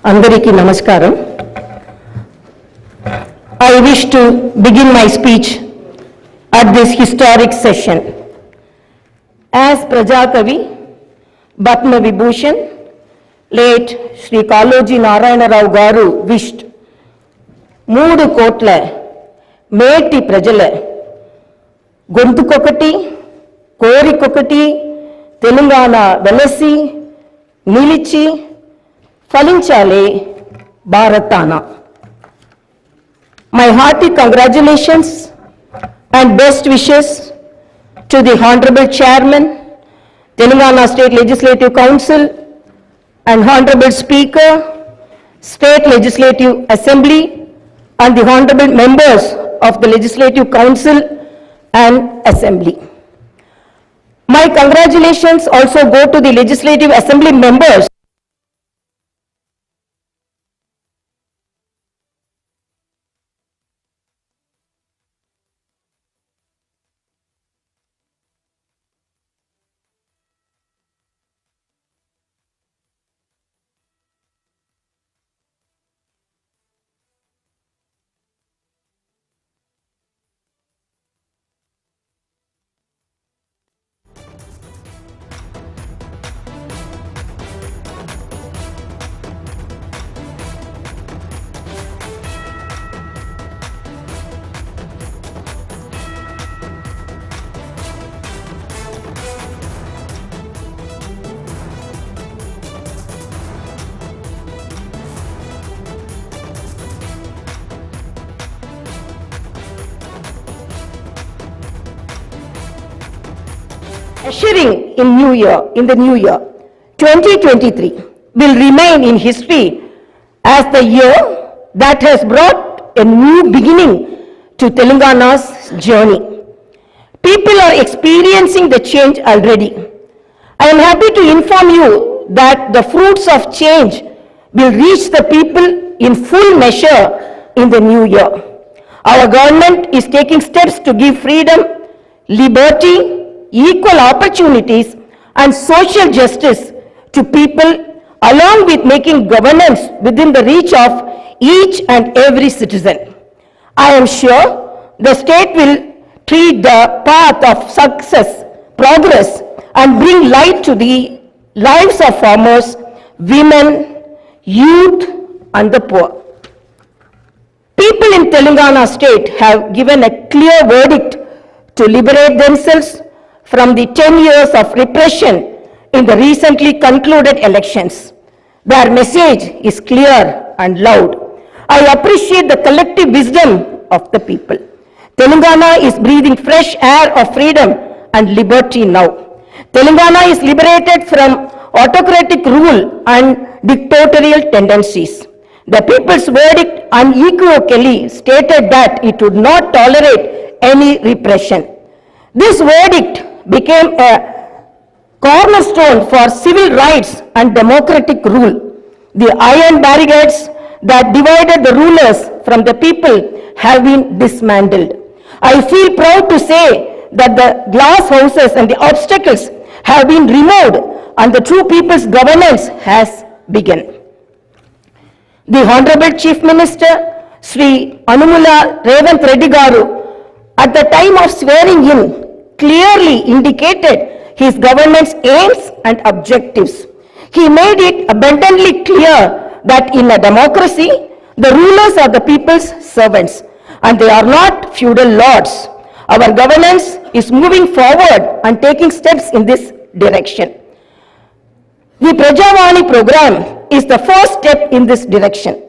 Andariki Namaskaram. I wish to begin my speech at this historic session. As Prajakavi, Batma Vibhushan, late Shri Kaloji Narayana Rao Garu wished, 3 కోట్ల మేటి ప్రజల గొంతుకొకటి కోరికొకటి తెలంగాణ వెలసి నిలిచి ఫలించాలి భారతాన. My hearty congratulations and best wishes to the Honorable Chairman, Telangana State Legislative Council and Honorable Speaker, State Legislative Assembly and the Honorable Members of the Legislative Council and Assembly. My congratulations also go to the Legislative Assembly members ushering in the new year 2023 will remain in history as the year that has brought a new beginning to Telangana's journey. People are experiencing the change already. I am happy to inform you that the fruits of change will reach the people in full measure in the new year. Our government is taking steps to give freedom, liberty, equal opportunities and social justice to people, along with making governance within the reach of each and every citizen. I am sure the state will treat the path of success, progress and bring light to the lives of farmers, women, youth and the poor. People in Telangana state have given a clear verdict to liberate themselves from the 10 years of repression in the recently concluded elections. Their message is clear and loud. I appreciate the collective wisdom of the people. Telangana is breathing fresh air of freedom and liberty now. Telangana is liberated from autocratic rule and dictatorial tendencies. The people's verdict unequivocally stated that it would not tolerate any repression. This verdict became a cornerstone for civil rights and democratic rule. The iron barricades that divided the rulers from the people have been dismantled. I feel proud to say that the glass houses and the obstacles have been removed and the true people's governance has begun. The Honorable Chief Minister, Sri Anumula Revanth Reddy Garu, at the time of swearing in, clearly indicated his government's aims and objectives. He made it abundantly clear that in a democracy, the rulers are the people's servants and they are not feudal lords. Our governance is moving forward and taking steps in this direction. The Prajavani program is the first step in this direction.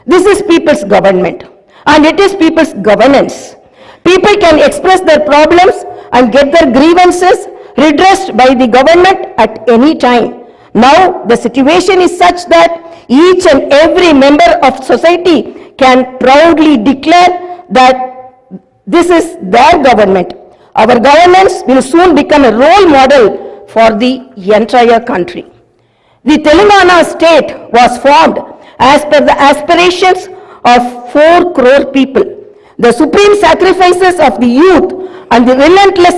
This is people's government and it is people's governance. People can express their problems and get their grievances redressed by the government at any time. Now the situation is such that each and every member of society can proudly declare that this is their government. Our governance will soon become a role model for the entire country. The Telangana state was formed as per the aspirations of 4 crore people. The supreme sacrifices of the youth and the relentless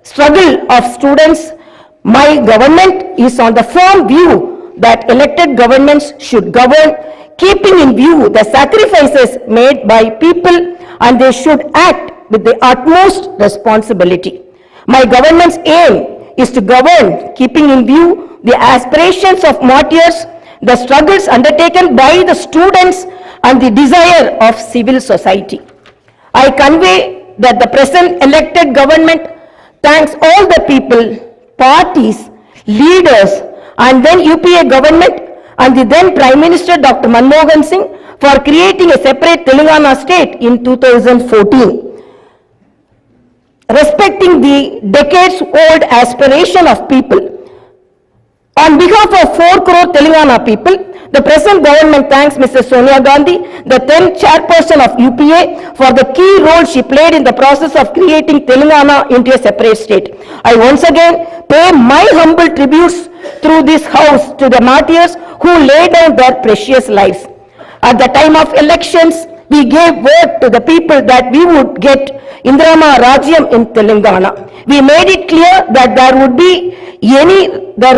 struggle of students, my government is on the firm view that elected governments should govern keeping in view the sacrifices made by people, and they should act with the utmost responsibility. My government's aim is to govern keeping in view the aspirations of martyrs, the struggles undertaken by the students, and the desire of civil society. I convey that the present elected government thanks all the people, parties, leaders, and then UPA government and the then Prime Minister Dr. Manmohan Singh for creating a separate Telangana state in 2014. Respecting the decades-old aspiration of people, on behalf of 4 crore Telangana people, the present government thanks Mrs. Sonia Gandhi, the then chairperson of UPA, for the key role she played in the process of creating Telangana into a separate state. I once again pay my humble tributes through this house to the martyrs who laid down their precious lives. At the time of elections, we gave word to the people that we would get Indrama Rajyam in Telangana. We made it clear that there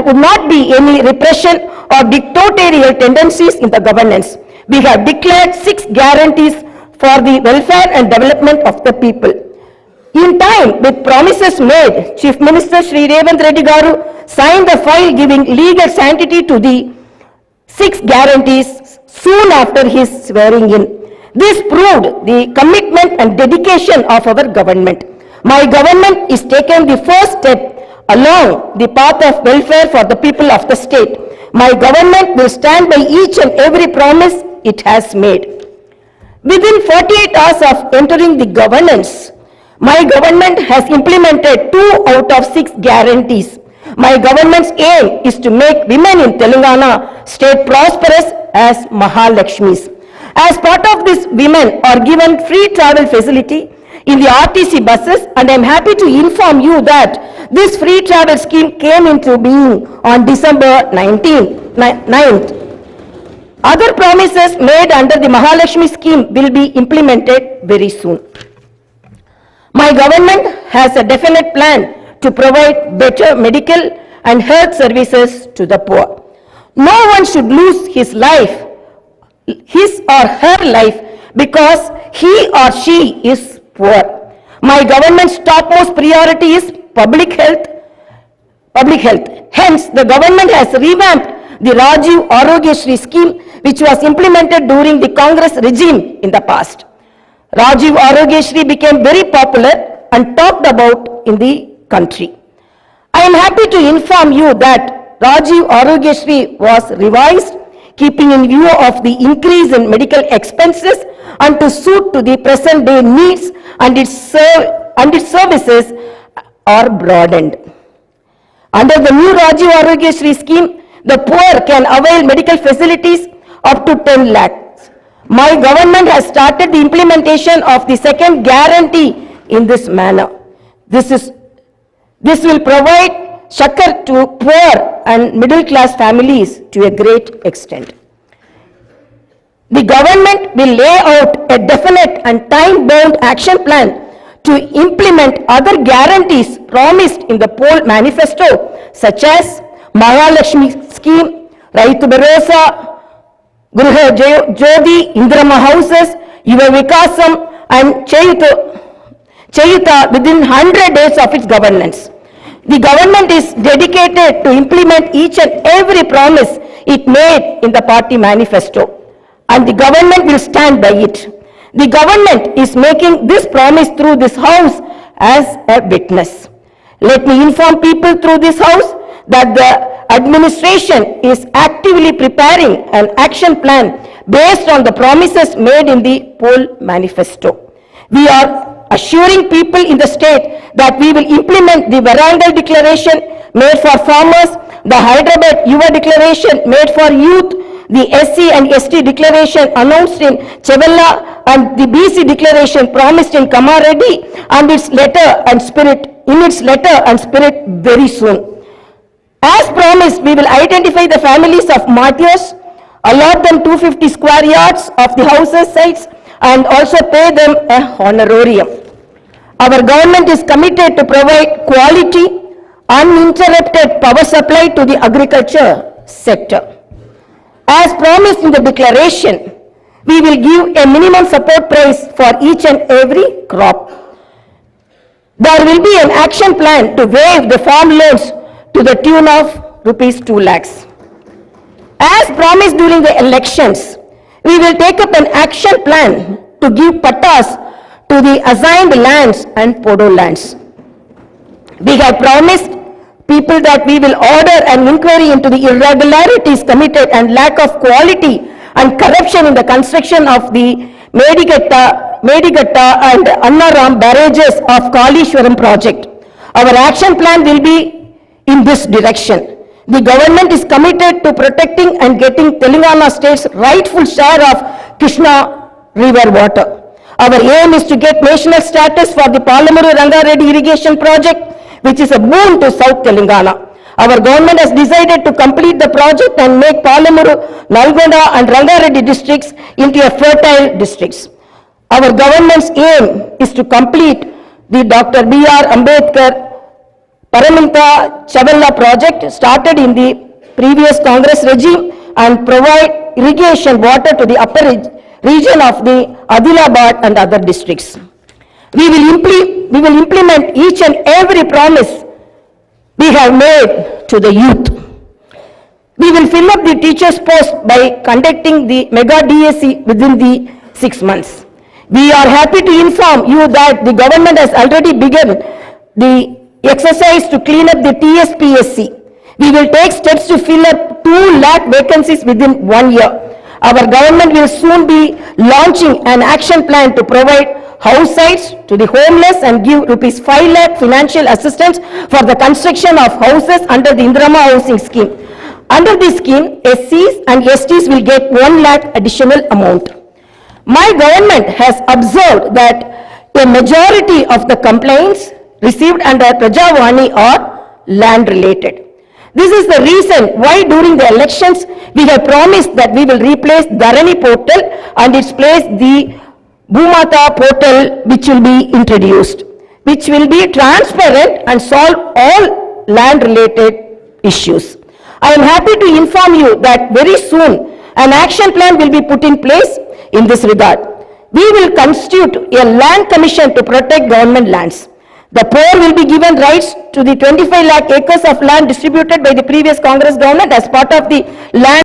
would not be any repression or dictatorial tendencies in the governance. We have declared 6 guarantees for the welfare and development of the people. In time, with promises made, Chief Minister Shri Revanth Reddy Garu signed the file giving legal sanctity to the 6 guarantees soon after his swearing in. This proved the commitment and dedication of our government. My government is taking the first step along the path of welfare for the people of the state. My government will stand by each and every promise it has made. Within 48 hours of entering the governance, my government has implemented 2 out of 6 guarantees. My government's aim is to make women in Telangana state prosperous as Mahalakshmis. As part of this, women are given free travel facility in the RTC buses, and I am happy to inform you that this free travel scheme came into being on December 9th. Other promises made under the Mahalakshmi scheme will be implemented very soon. My government has a definite plan to provide better medical and health services to the poor. No one should lose his or her life because he or she is poor. My government's topmost priority is public health. Hence, the government has revamped the Rajiv Arogyashri scheme, which was implemented during the Congress regime in the past. Rajiv Arogyashri became very popular and talked about in the country. I am happy to inform you that Rajiv Arogyashri was revised, keeping in view of the increase in medical expenses and to suit to the present day needs, and its services are broadened. Under the new Rajiv Arogyashri scheme, the poor can avail medical facilities up to 10 lakhs. My government has started the implementation of the second guarantee in this manner. This will provide succor to poor and middle class families to a great extent. The government will lay out a definite and time-bound action plan to implement other guarantees promised in the poll manifesto, such as Mahalakshmi scheme, Raitu Bharosa, Gruha Jyoti, Indrama houses, Yuva Vikasam, and Chayuta within 100 days of its governance. The government is dedicated to implement each and every promise it made in the party manifesto, and the government will stand by it. The government is making this promise through this house as a witness. Let me inform people through this house that the administration is actively preparing an action plan based on the promises made in the poll manifesto. We are assuring people in the state that we will implement the Varangal declaration made for farmers, the Hyderabad Yuva declaration made for youth, the SC and ST declaration announced in Chevella, and the BC declaration promised in Kamareddy, and its letter and spirit very soon. As promised, we will identify the families of martyrs, allot them 250 square yards of the houses sites, and also pay them a honorarium. Our government is committed to provide quality, uninterrupted power supply to the agriculture sector. As promised in the declaration, we will give a minimum support price for each and every crop. There will be an action plan to waive the farm loans to the tune of rupees 2 lakhs. As promised during the elections, we will take up an action plan to give pattas to the assigned lands and podo lands. We have promised people that we will order an inquiry into the irregularities committed and lack of quality and corruption in the construction of the Medigatta and Annaram barrages of Kalishwaram project. Our action plan will be in this direction. The government is committed to protecting and getting Telangana state's rightful share of Krishna river water. Our aim is to get national status for the Palamuru Rangareddy irrigation project, which is a boon to South Telangana. Our government has decided to complete the project and make Palamuru, Nalgonda and Rangareddy districts into a fertile districts. Our government's aim is to complete the Dr. B.R. Ambedkar Paraminta Chavalla project started in the previous Congress regime and provide irrigation water to the upper region of the Adilabad and other districts. We will implement each and every promise we have made to the youth. We will fill up the teachers' post by conducting the mega DSC within the 6 months. We are happy to inform you that the government has already begun the exercise to clean up the TSPSC. We will take steps to fill up 2 lakh vacancies within 1 year. Our government will soon be launching an action plan to provide house sites to the homeless and give rupees 5 lakh financial assistance for the construction of houses under the Indirama housing scheme. Under this scheme, SCs and STs will get 1 lakh additional amount. My government has observed that a majority of the complaints received under Prajavani are land related. This is the reason why during the elections we have promised that we will replace Dharani portal and its place the Bhumata portal, which will be introduced, which will be transparent and solve all land related issues. I am happy to inform you that very soon an action plan will be put in place in this regard. We will constitute a land commission to protect government lands. The poor will be given rights to the 25 lakh acres of land distributed by the previous Congress government as part of the land